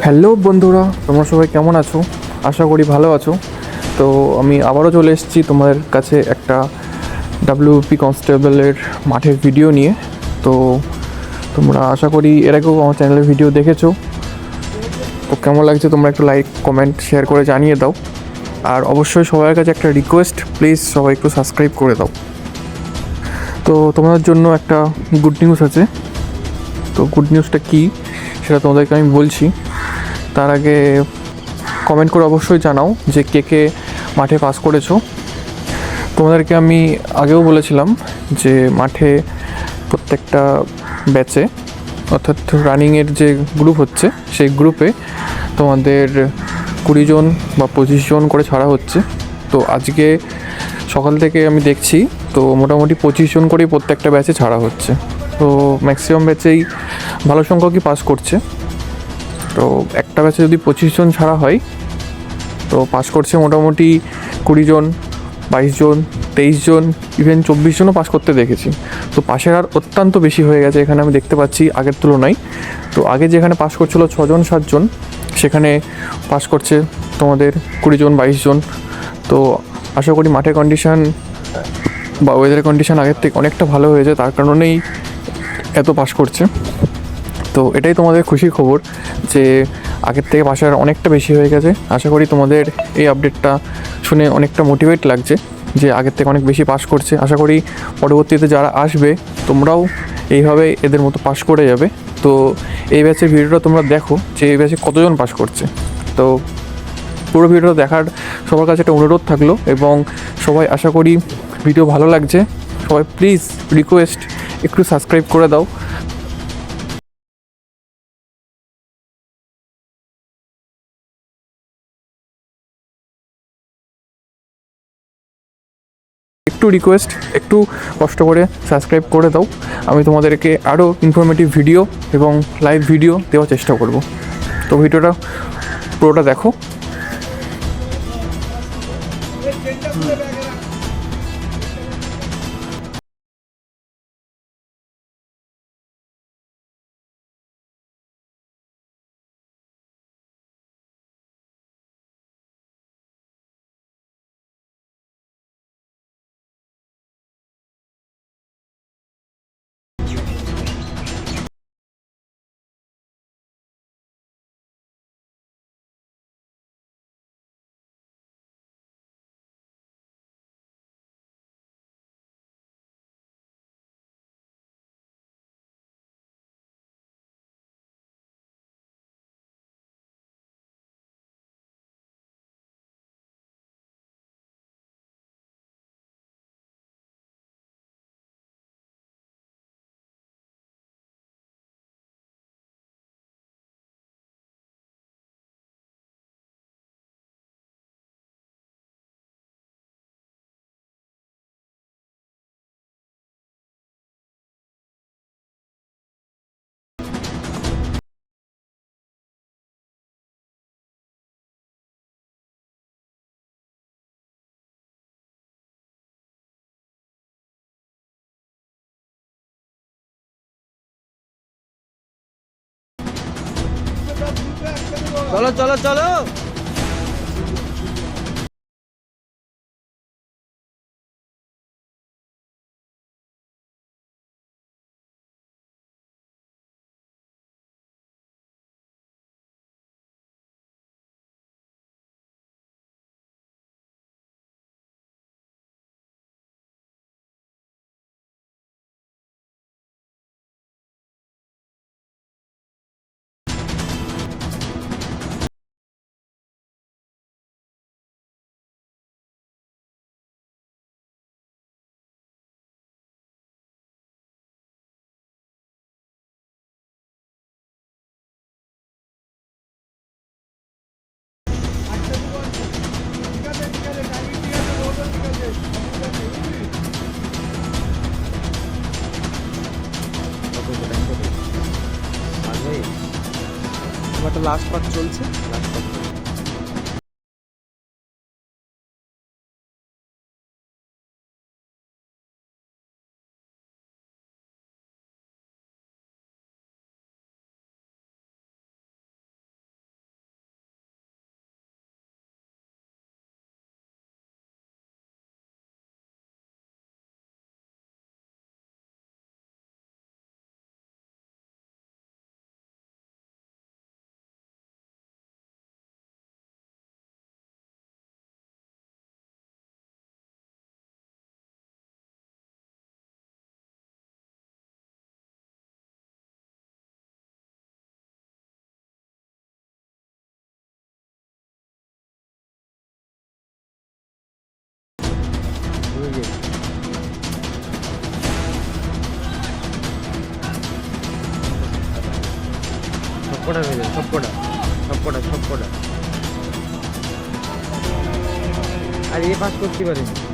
Hello বন্ধুরা, তোমরা সবাই কেমন আছো? আশা করি ভালো আছো। তো আমি আবারও চলে এসেছি তোমাদের কাছে একটা ডাব্লিউপি কনস্টেবলের মাঠের ভিডিও নিয়ে। তো তোমরা আশা করি এর আগেও আমার চ্যানেলের ভিডিও দেখেছো। তো কেমন লাগছে তোমরা একটু লাইক কমেন্ট শেয়ার করে জানিয়ে দাও। আর অবশ্যই সবার কাছে একটা রিকোয়েস্ট, প্লিজ সবাই একটু সাবস্ক্রাইব করে দাও। তো তোমাদের জন্য একটা গুড নিউজ আছে। তো গুড নিউজটা কী সেটা তোমাদেরকে আমি বলছি। তার আগে কমেন্ট করে অবশ্যই জানাও যে কে কে মাঠে পাস করেছো। তোমাদেরকে আমি আগেও বলেছিলাম যে মাঠে প্রত্যেকটা ব্যাচে, অর্থাৎ রানিংয়ের যে গ্রুপ হচ্ছে সেই গ্রুপে তোমাদের 20 জন বা 25 জন করে ছাড়া হচ্ছে। তো আজকে সকাল থেকে আমি দেখছি তো মোটামুটি 25 জন করেই প্রত্যেকটা ব্যাচে ছাড়া হচ্ছে। তো ম্যাক্সিমাম ব্যাচেই ভালো সংখ্যকই পাস করছে। তো একটা ব্যাচে যদি 25 জন ছাড়া হয় তো পাস করছে মোটামুটি 20 জন, 22 জন, 23 জন, ইভেন 24 জনও পাস করতে দেখেছি। তো পাশের আর অত্যন্ত বেশি হয়ে গেছে এখানে আমি দেখতে পাচ্ছি আগের তুলনায়। তো আগে যেখানে পাস করছিল 6 জন 7 জন, সেখানে পাস করছে তোমাদের 20 জন 22 জন। তো আশা করি মাঠের কন্ডিশান বা ওয়েদার কন্ডিশান আগের থেকে অনেকটা ভালো হয়েছে, তার কারণেই এত পাস করছে। তো এটাই তোমাদের খুশির খবর যে আগের থেকে পাশের অনেকটা বেশি হয়ে গেছে। আশা করি তোমাদের এই আপডেটটা শুনে অনেকটা মোটিভেট লাগছে যে আগের থেকে অনেক বেশি পাস করছে। আশা করি পরবর্তীতে যারা আসবে তোমরাও এইভাবে এদের মতো পাস করে যাবে। তো এই ব্যাচের ভিডিওটা তোমরা দেখো যে এই ব্যাচে কতজন পাস করছে। তো পুরো ভিডিওটা দেখার সবার কাছে একটা অনুরোধ থাকলো, এবং সবাই আশা করি ভিডিও ভালো লাগছে। সবাই প্লিজ রিকোয়েস্ট একটু সাবস্ক্রাইব করে দাও। একটু রিকোয়েস্ট, একটু কষ্ট করে সাবস্ক্রাইব করে দাও। আমি তোমাদেরকে আরও ইনফরমেটিভ ভিডিও এবং লাইভ ভিডিও দেওয়ার চেষ্টা করব। তো ভিডিওটা পুরোটা দেখো। চলো চলো চলো। লাস্ট পার্ট চলছে, লাস্ট পার্ট। সবকটা হয়ে যাবে, সবকটা। আর এ পাস করতে পারেনি।